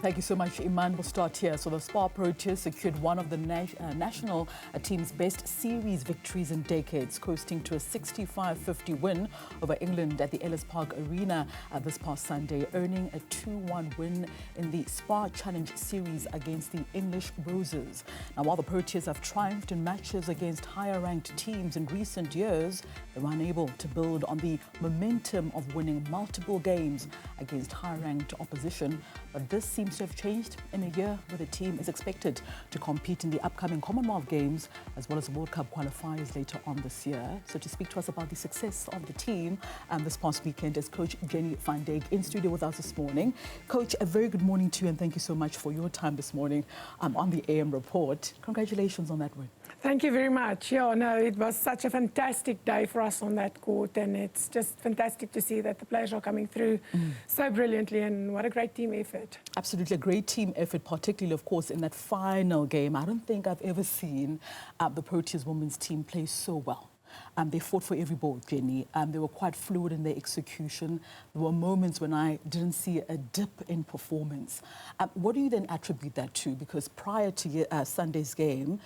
Thank you so much, Iman. We'll start here. So the Spar Proteas secured one of the national team's best series victories in decades, coasting to a 65-50 win over England at the Ellis Park Arena this past Sunday, earning a 2-1 win in the Spar Challenge Series against the English Roses. Now, while the Proteas have triumphed in matches against higher-ranked teams in recent years, they were unable to build on the momentum of winning multiple games against high-ranked opposition. But this seems to have changed in a year where the team is expected to compete in the upcoming Commonwealth Games as well as World Cup qualifiers later on this year. So to speak to us about the success of the team this past weekend is Coach Jenny van Dijk in studio with us this morning. Coach, a very good morning to you and thank you so much for your time this morning on the AM report. Congratulations on that win. Thank you very much. Yeah, no, it was such a fantastic day for us on that court, and it's just fantastic to see that the players are coming through so brilliantly, and what a great team effort. Absolutely, a great team effort, particularly, of course, in that final game. I don't think I've ever seen the Proteas women's team play so well. They fought for every ball, Jenny. They were quite fluid in their execution. There were moments when I didn't see a dip in performance. What do you then attribute that to? Because prior to Saturday's game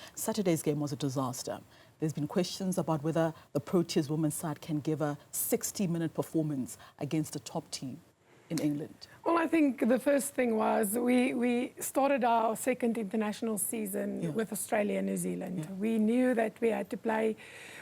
was a disaster. There's been questions about whether the Proteas women's side can give a 60-minute performance against a top team in England. Well, I think the first thing was we started our second international season with Australia and New Zealand. We knew that we had to play.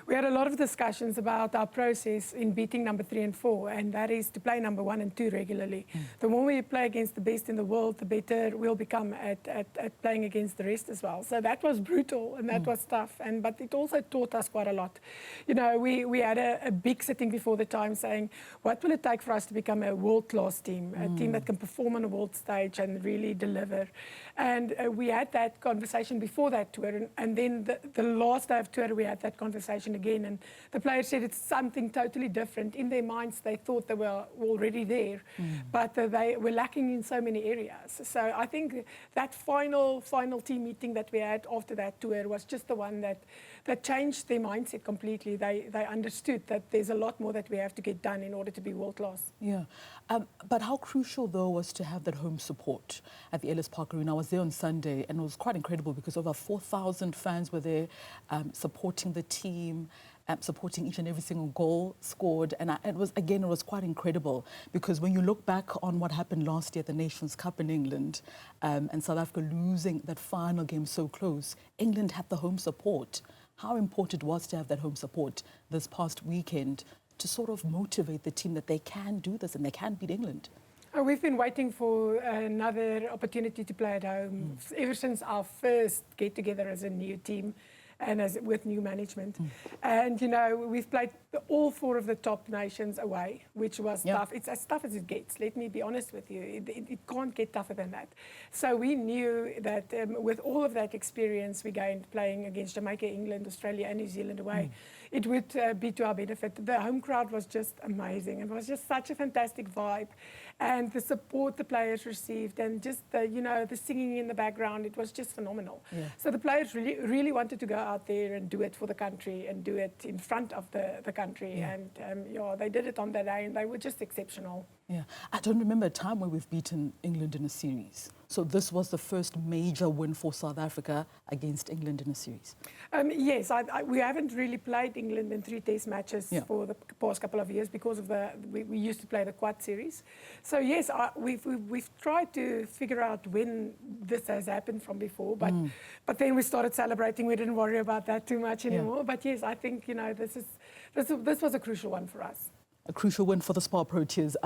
We had a lot of discussions about our process in beating number 3 and 4, and that is to play number 1 and 2 regularly. The more we play against the best in the world, the better we'll become at playing against the rest as well. So that was brutal and that was tough, but it also taught us quite a lot. You know, we had a big sitting before the time saying, what will it take for us to become a world-class team, a team that can perform on a world stage and really deliver. And we had that conversation before that tour, and then the last day of tour we had that conversation again, and the players said it's something totally different. In their minds they thought they were already there, but they were lacking in so many areas. So I think that final team meeting that we had after that tour was just the one that changed their mindset completely. They understood that there's a lot more that we have to get done in order to be world class. Yeah, but how crucial though was to have that home support at the Ellis Park Arena. I was there on Sunday and it was quite incredible because over 4,000 fans were there supporting the team, supporting each and every single goal scored. And it was quite incredible because when you look back on what happened last year at the Nations Cup in England and South Africa losing that final game so close, England had the home support. How important was to have that home support this past weekend to sort of motivate the team that they can do this and they can beat England? We've been waiting for another opportunity to play at home ever since our first get-together as a new team and with new management. And, you know, we've played all 4 of the top nations away, which was tough. It's as tough as it gets, let me be honest with you. It can't get tougher than that. So we knew that with all of that experience we gained playing against Jamaica, England, Australia and New Zealand away, it would be to our benefit. The home crowd was just amazing. It was just such a fantastic vibe. And the support the players received and just the singing in the background, it was just phenomenal. So the players really wanted to go out there and do it for the country and do it in front of the country. And they did it on that day and they were just exceptional. Yeah, I don't remember a time where we've beaten England in a series. So this was the first major win for South Africa against England in a series. Yes, we haven't really played England in 3 test matches for the past couple of years because of we used to play the quad series. So yes, we've tried to figure out when this has happened from before, but then we started celebrating. We didn't worry about that too much anymore. But yes, I think this was a crucial one for us. A crucial win for the Spar Proteas.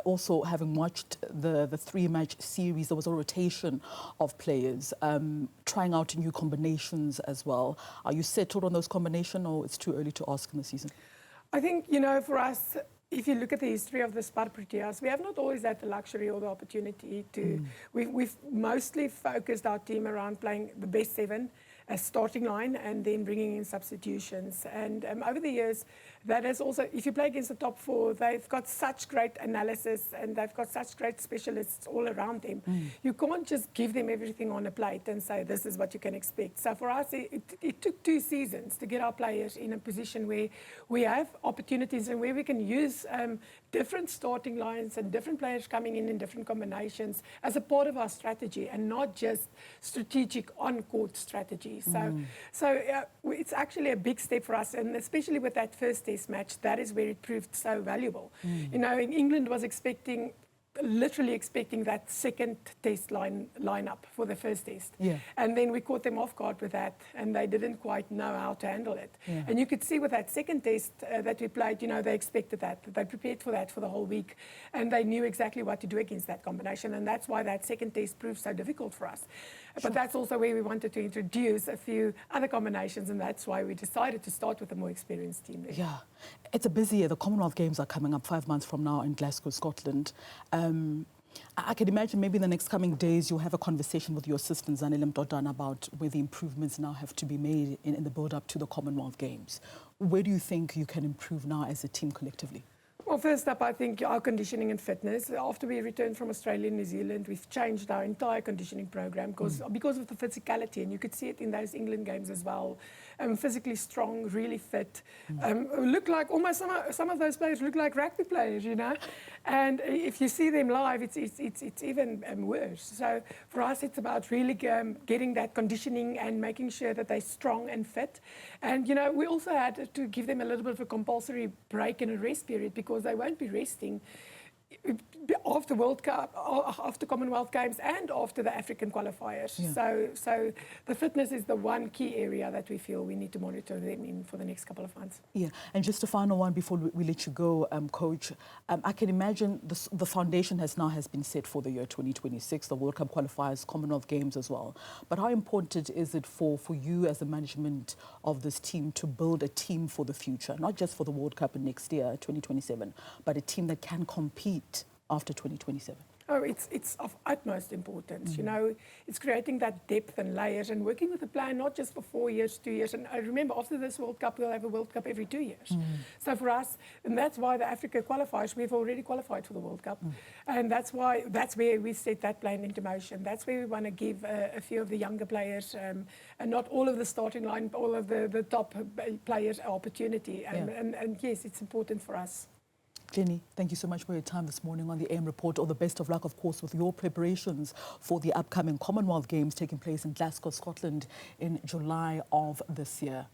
Also, having watched the 3-match series, there was a rotation of players, trying out new combinations as well. Are you settled on those combinations or it's too early to ask in the season? I think, for us, if you look at the history of the Spar Proteas, we have not always had the luxury or the opportunity to... We've mostly focused our team around playing the best 7 as starting line and then bringing in substitutions. And over the years, that is also, if you play against the top 4, they've got such great analysis and they've got such great specialists all around them. You can't just give them everything on a plate and say, this is what you can expect. So for us, it took 2 seasons to get our players in a position where we have opportunities and where we can use different starting lines and different players coming in different combinations as a part of our strategy, and not just strategic on-court strategy. So it's actually a big step for us, and especially with that first test match, that is where it proved so valuable. You know, England was literally expecting that second test lineup for the first test. And then we caught them off guard with that, and they didn't quite know how to handle it. And you could see with that second test that we played, you know, they expected that. They prepared for that for the whole week, and they knew exactly what to do against that combination, and that's why that second test proved so difficult for us. But that's also where we wanted to introduce a few other combinations, and that's why we decided to start with a more experienced team there. Yeah, it's a busy year. The Commonwealth Games are coming up 5 months from now in Glasgow, Scotland. I can imagine maybe in the next coming days you'll have a conversation with your assistant Zanele Mdodana about where the improvements now have to be made in the build-up to the Commonwealth Games. Where do you think you can improve now as a team collectively? Well, first up, I think our conditioning and fitness. After we returned from Australia and New Zealand, we've changed our entire conditioning program because of the physicality, and you could see it in those England games as well. Physically strong, really fit. Look like almost some of those players look like rugby players, you know. And if you see them live, it's even worse. So for us, it's about really getting that conditioning and making sure that they're strong and fit. And you know, we also had to give them a little bit of a compulsory break and a rest period, because they won't be resting after World Cup, after Commonwealth Games, and after the African qualifiers. So the fitness is the one key area that we feel we need to monitor them in for the next couple of months. Yeah, and just a final one before we let you go, Coach. I can imagine the foundation has been set for the year 2026, the World Cup qualifiers, Commonwealth Games as well. But how important is it for you as the management of this team to build a team for the future, not just for the World Cup next year, 2027, but a team that can compete after 2027? Oh, it's of utmost importance. You know, it's creating that depth and layers and working with a plan not just for 4 years, 2 years. And I remember after this World Cup, we'll have a World Cup every 2 years. So for us, and that's why the Africa qualifiers, we've already qualified for the World Cup. And that's where we set that plan into motion. That's where we want to give a few of the younger players, and not all of the starting line, but all of the top players opportunity. And yes, it's important for us. Jenny, thank you so much for your time this morning on the AM Report. All the best of luck, of course, with your preparations for the upcoming Commonwealth Games taking place in Glasgow, Scotland in July of this year.